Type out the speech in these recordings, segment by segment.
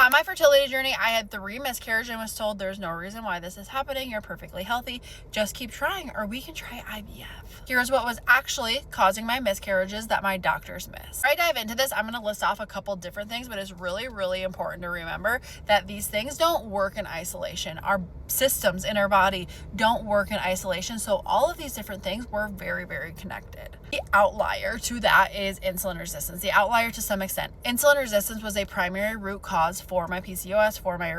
On my fertility journey, I had 3 miscarriages and was told there's no reason why this is happening. You're perfectly healthy. Just keep trying, or we can try IVF. Here's what was actually causing my miscarriages that my doctors missed. Before I dive into this, I'm going to list off a couple different things, but it's really, really important to remember that these things don't work in isolation. Our systems in our body don't work in isolation. So all of these different things were very, very connected. The outlier to that is insulin resistance. The outlier to some extent. Insulin resistance was a primary root cause for my PCOS, for my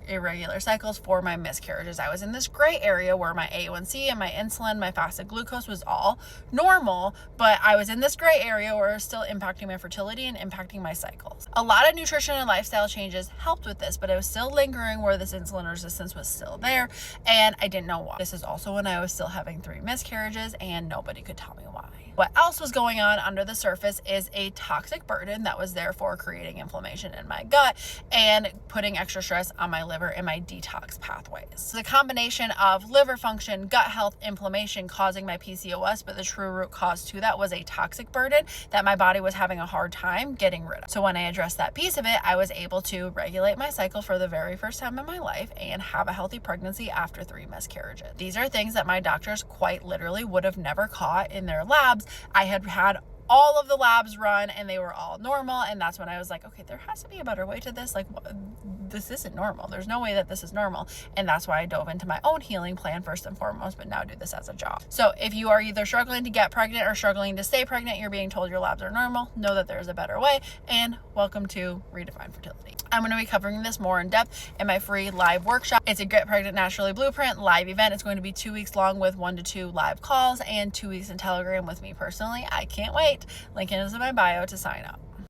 irregular cycles, for my miscarriages. I was in this gray area where my A1C and my insulin, my fasted glucose was all normal, but I was in this gray area where it was still impacting my fertility and impacting my cycles. A lot of nutrition and lifestyle changes helped with this, but it was still lingering where this insulin resistance was still there, and I didn't know why. This is also when I was still having 3 miscarriages and nobody could tell me why. What else was going on under the surface is a toxic burden that was therefore creating inflammation in my gut and putting extra stress on my liver and my detox pathways. So the combination of liver function, gut health, inflammation causing my PCOS, but the true root cause to that was a toxic burden that my body was having a hard time getting rid of. So when I addressed that piece of it, I was able to regulate my cycle for the very first time in my life and have a healthy pregnancy after 3 miscarriages. These are things that my doctors quite literally would have never caught in their labs. I had all of the labs run and they were all normal, and that's when I was like, okay, there has to be a better way to this. Like, this isn't normal. There's no way that this is normal. And that's why I dove into my own healing plan first and foremost, but now do this as a job. So if you are either struggling to get pregnant or struggling to stay pregnant, you're being told your labs are normal, know that there's a better way, and welcome to Redefine Fertility. I'm going to be covering this more in depth in my free live workshop. It's a Get Pregnant Naturally Blueprint live event. It's going to be 2 weeks long with 1 to 2 live calls and 2 weeks in Telegram with me personally. I can't wait. Link is in my bio to sign up.